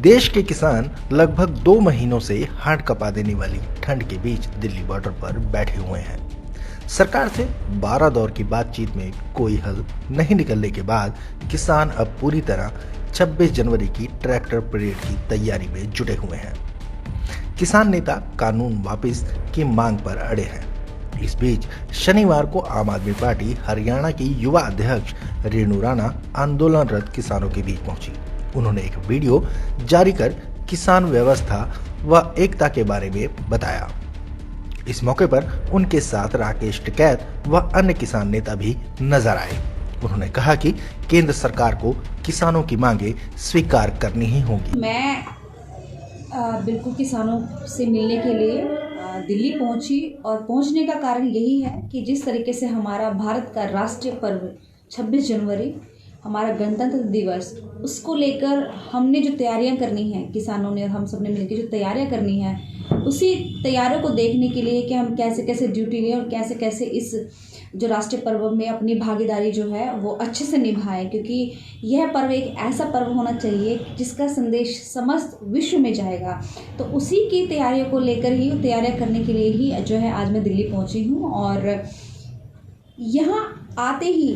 देश के किसान लगभग 2 महीनों से हाथ कपा देने वाली ठंड के बीच दिल्ली बॉर्डर पर बैठे हुए हैं। सरकार से 12 दौर की बातचीत में कोई हल नहीं निकलने के बाद किसान अब पूरी तरह 26 जनवरी की ट्रैक्टर परेड की तैयारी में जुटे हुए हैं। किसान नेता कानून वापस की मांग पर अड़े हैं। इस बीच शनिवार को आम आदमी पार्टी हरियाणा की युवा अध्यक्ष रेणु राणा आंदोलनरत किसानों के बीच पहुंची। उन्होंने एक वीडियो जारी कर किसान व्यवस्था व एकता के बारे में बताया। इस मौके पर उनके साथ राकेश टिकैत व अन्य किसान नेता भी नजर आए। उन्होंने कहा कि केंद्र सरकार को किसानों की मांगे स्वीकार करनी ही होगी। मैं बिल्कुल किसानों से मिलने के लिए दिल्ली पहुंची और पहुंचने का कारण यही है कि जिस तरीके से हमारा भारत का राष्ट्रीय पर्व 26 जनवरी हमारा गणतंत्र दिवस, उसको लेकर हमने जो तैयारियां करनी है, किसानों ने और हम सब ने मिलकर जो तैयारियां करनी है, उसी तैयारियों को देखने के लिए कि हम कैसे कैसे ड्यूटी लें और कैसे कैसे इस जो राष्ट्रीय पर्व में अपनी भागीदारी जो है वो अच्छे से निभाएं, क्योंकि यह पर्व एक ऐसा पर्व होना चाहिए जिसका संदेश समस्त विश्व में जाएगा। तो उसी की तैयारियों को लेकर ही, तैयारियां करने के लिए ही जो है आज मैं दिल्ली पहुंची हूं। और यहाँ आते ही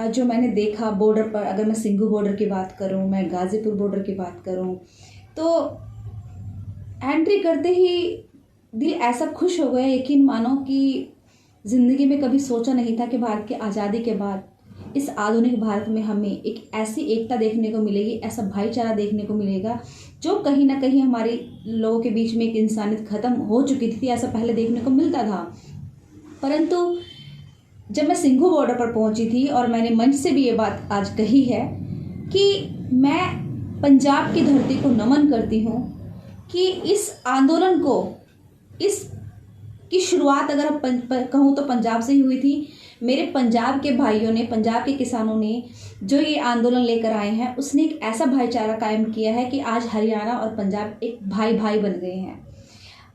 जो मैंने देखा बॉर्डर पर, अगर मैं सिंघू बॉर्डर की बात करूं, मैं गाज़ीपुर बॉर्डर की बात करूं, तो एंट्री करते ही दिल ऐसा खुश हो गया, यकीन मानो कि ज़िंदगी में कभी सोचा नहीं था कि भारत की आज़ादी के बाद इस आधुनिक भारत में हमें एक ऐसी एकता देखने को मिलेगी, ऐसा भाईचारा देखने को मिलेगा जो कहीं ना कहीं हमारे लोगों के बीच में एक इंसानियत ख़त्म हो चुकी थी, ऐसा पहले देखने को मिलता था। परंतु जब मैं सिंघू बॉर्डर पर पहुंची थी और मैंने मंच से भी ये बात आज कही है कि मैं पंजाब की धरती को नमन करती हूँ कि इस आंदोलन को, इस की शुरुआत अगर कहूँ तो पंजाब से ही हुई थी। मेरे पंजाब के भाइयों ने, पंजाब के किसानों ने जो ये आंदोलन लेकर आए हैं, उसने एक ऐसा भाईचारा कायम किया है कि आज हरियाणा और पंजाब एक भाई भाई बन गए हैं।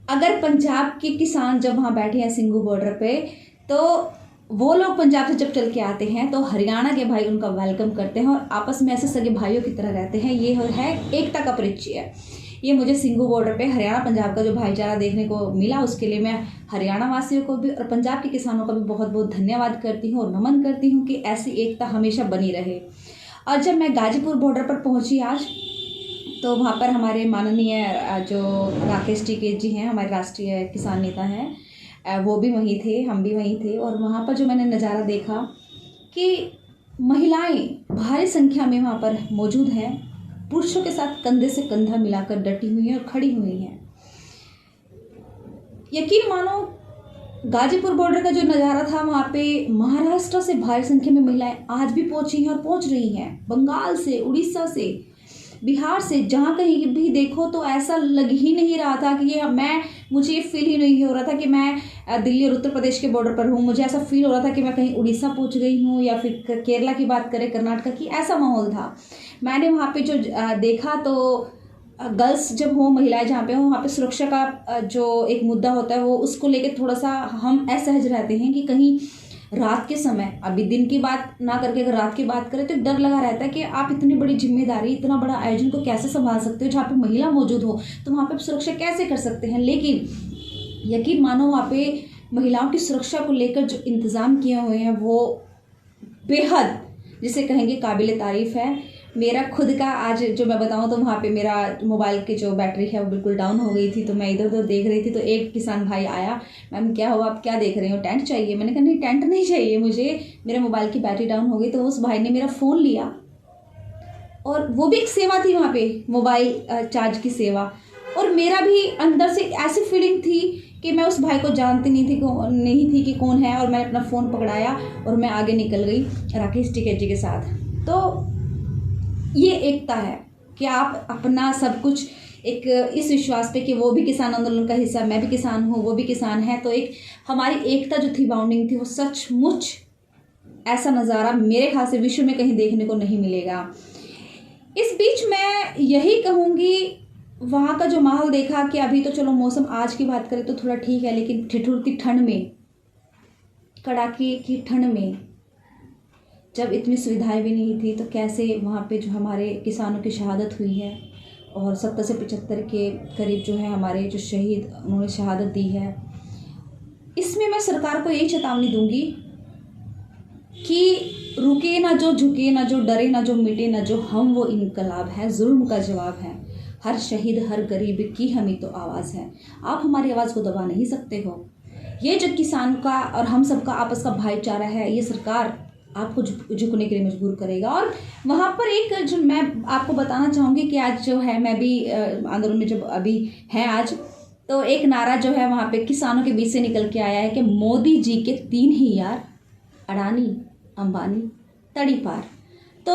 अगर पंजाब के किसान जब वहाँ बैठे हैं सिंघू बॉर्डर पे, तो वो लोग पंजाब से जब चल के आते हैं तो हरियाणा के भाई उनका वेलकम करते हैं और आपस में ऐसे सगे भाइयों की तरह रहते हैं। ये है एकता का परिचय। ये मुझे सिंघू बॉर्डर पे हरियाणा पंजाब का जो भाईचारा देखने को मिला, उसके लिए मैं हरियाणा वासियों को भी और पंजाब के किसानों का भी बहुत बहुत धन्यवाद करती हूँ और नमन करती हूँ कि ऐसी एकता हमेशा बनी रहे। और जब मैं गाजीपुर बॉर्डर पर पहुँची आज, तो वहाँ पर हमारे माननीय जो राकेश टिकैत जी हैं, हमारे राष्ट्रीय किसान नेता हैं, वो भी वहीं थे, हम भी वहीं थे। और वहाँ पर जो मैंने नज़ारा देखा कि महिलाएं भारी संख्या में वहाँ पर मौजूद हैं, पुरुषों के साथ कंधे से कंधा मिलाकर डटी हुई हैं और खड़ी हुई हैं। यकीन मानो गाजीपुर बॉर्डर का जो नज़ारा था, वहाँ पे महाराष्ट्र से भारी संख्या में महिलाएं आज भी पहुँची हैं और पहुँच रही हैं। बंगाल से, उड़ीसा से, बिहार से, जहाँ कहीं भी देखो तो ऐसा लग ही नहीं रहा था कि मुझे ये फील ही नहीं हो रहा था कि मैं दिल्ली और उत्तर प्रदेश के बॉर्डर पर हूँ। मुझे ऐसा फील हो रहा था कि मैं कहीं उड़ीसा पहुँच गई हूँ या फिर केरला की बात करें, कर्नाटक की, ऐसा माहौल था। मैंने वहाँ पे जो देखा तो गर्ल्स जब हो, महिलाएं जहाँ पे हो, वहाँ पे सुरक्षा का जो एक मुद्दा होता है वो, उसको लेकर थोड़ा सा हम असहज रहते हैं कि कहीं रात के समय, अभी दिन की बात ना करके अगर रात की बात करें तो डर लगा रहता है कि आप इतनी बड़ी जिम्मेदारी, इतना बड़ा आयोजन को कैसे संभाल सकते हो। जहाँ पे महिला मौजूद हो तो वहाँ पे सुरक्षा कैसे कर सकते हैं। लेकिन यकीन मानो वहाँ पे महिलाओं की सुरक्षा को लेकर जो इंतज़ाम किए हुए हैं वो बेहद, जिसे कहेंगे, काबिल तारीफ़ है। मेरा खुद का आज जो मैं बताऊं तो वहाँ पे मेरा मोबाइल की जो बैटरी है वो बिल्कुल डाउन हो गई थी, तो मैं इधर उधर देख रही थी तो एक किसान भाई आया, मैम क्या हुआ, आप क्या देख रहे हो, टेंट चाहिए? मैंने कहा नहीं, टेंट नहीं चाहिए मुझे, मेरे मोबाइल की बैटरी डाउन हो गई। तो उस भाई ने मेरा फ़ोन लिया और वो भी एक सेवा थी वहाँ पे, मोबाइल चार्ज की सेवा। और मेरा भी अंदर से ऐसी फीलिंग थी कि मैं उस भाई को जानती नहीं थी कि कौन है, और मैंने अपना फ़ोन पकड़ाया और मैं आगे निकल गई राकेश टिकैत जी के साथ। तो ये एकता है कि आप अपना सब कुछ एक इस विश्वास पे कि वो भी किसान आंदोलन का हिस्सा, मैं भी किसान हूँ, वो भी किसान है, तो एक हमारी एकता जो थी, बाउंडिंग थी, वो सचमुच ऐसा नज़ारा मेरे ख्याल से विश्व में कहीं देखने को नहीं मिलेगा। इस बीच मैं यही कहूँगी, वहाँ का जो माहौल देखा कि अभी तो चलो मौसम आज की बात करें तो थोड़ा ठीक है, लेकिन ठिठुरती ठंड में, कड़ाके की ठंड में, जब इतनी सुविधाएं भी नहीं थी, तो कैसे वहाँ पे जो हमारे किसानों की शहादत हुई है और 70 से 75 के करीब जो है हमारे जो शहीद उन्होंने शहादत दी है। इसमें मैं सरकार को यही चेतावनी दूंगी कि रुके ना जो, झुके ना जो, डरे ना जो, मिटे ना जो, हम वो इनकलाब है, जुल्म का जवाब है, हर शहीद हर गरीब की हम ही तो आवाज़ है। आप हमारी आवाज़ को दबा नहीं सकते हो। ये जो किसान का और हम सबका आपस का भाईचारा है, ये सरकार आपको झुकने के लिए मजबूर करेगा। और वहाँ पर एक जो मैं आपको बताना चाहूँगी कि आज जो है मैं भी आंदोलन में जब अभी है आज, तो एक नारा जो है वहाँ पे किसानों के बीच से निकल के आया है कि मोदी जी के 3 ही यार, अडानी, अंबानी, तड़ीपार। तो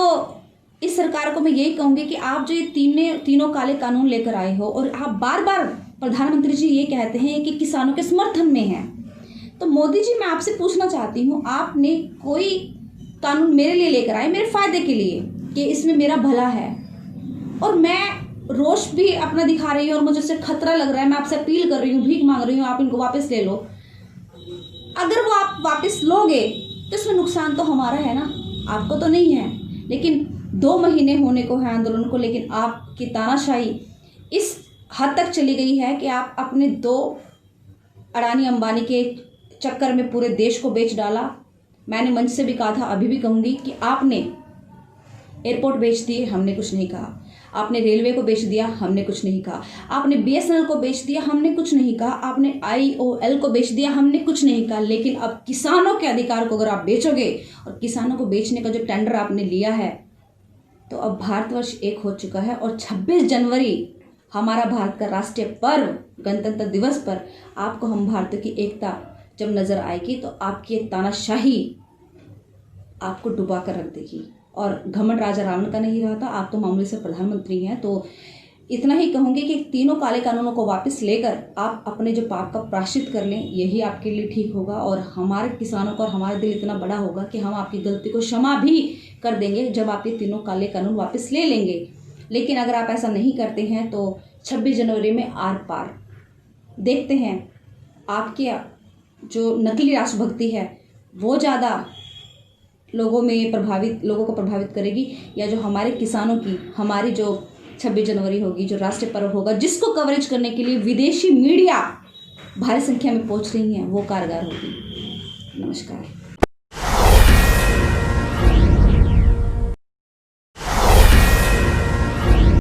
इस सरकार को मैं यही कहूँगी कि आप जो ये तीनों काले कानून लेकर आए हो और आप बार बार प्रधानमंत्री जी ये कहते हैं कि किसानों के समर्थन में हैं, तो मोदी जी मैं आपसे पूछना चाहती हूँ, आपने कोई कानून मेरे लिए लेकर आए, मेरे फ़ायदे के लिए, कि इसमें मेरा भला है और मैं रोष भी अपना दिखा रही हूँ और मुझे उससे खतरा लग रहा है, मैं आपसे अपील कर रही हूँ, भीख मांग रही हूँ, आप इनको वापस ले लो। अगर वो आप वापस लोगे तो इसमें नुकसान तो हमारा है ना, आपको तो नहीं है। लेकिन 2 महीने होने को है आंदोलन को, लेकिन आपकी तानाशाही इस हद तक चली गई है कि आप अपने 2 अडानी अंबानी के चक्कर में पूरे देश को बेच डाला। मैंने मंच से भी कहा था, अभी भी कहूँगी कि आपने एयरपोर्ट बेच दिए, हमने कुछ नहीं कहा। आपने रेलवे को बेच दिया, हमने कुछ नहीं कहा। आपने BSNL को बेच दिया, हमने कुछ नहीं कहा। आपने IOL को बेच दिया, हमने कुछ नहीं कहा। लेकिन अब किसानों के अधिकार को अगर आप बेचोगे और किसानों को बेचने का जो टेंडर आपने लिया है, तो अब भारतवर्ष एक हो चुका है। और 26 जनवरी हमारा भारत का राष्ट्रीय पर्व गणतंत्र दिवस पर आपको हम भारत की एकता जब नज़र आएगी तो आपकी एक तानाशाही आपको डुबा कर रख देगी। और घमंड राजा रावण का नहीं रहा था, आप तो मामूली से प्रधानमंत्री हैं। तो इतना ही कहूँगी कि तीनों काले कानूनों को वापस लेकर आप अपने जो पाप का प्रायश्चित कर लें, यही आपके लिए ठीक होगा। और हमारे किसानों का और हमारा दिल इतना बड़ा होगा कि हम आपकी गलती को क्षमा भी कर देंगे जब आप ये तीनों काले कानून वापस ले लेंगे। लेकिन अगर आप ऐसा नहीं करते हैं तो 26 जनवरी में आर पार देखते हैं, आपके जो नकली राष्ट्रभक्ति है वो ज़्यादा लोगों को प्रभावित करेगी, या जो हमारे किसानों की हमारी जो 26 जनवरी होगी, जो राष्ट्रीय पर्व होगा, जिसको कवरेज करने के लिए विदेशी मीडिया भारी संख्या में पहुंच रही हैं, वो कारगर होगी। नमस्कार।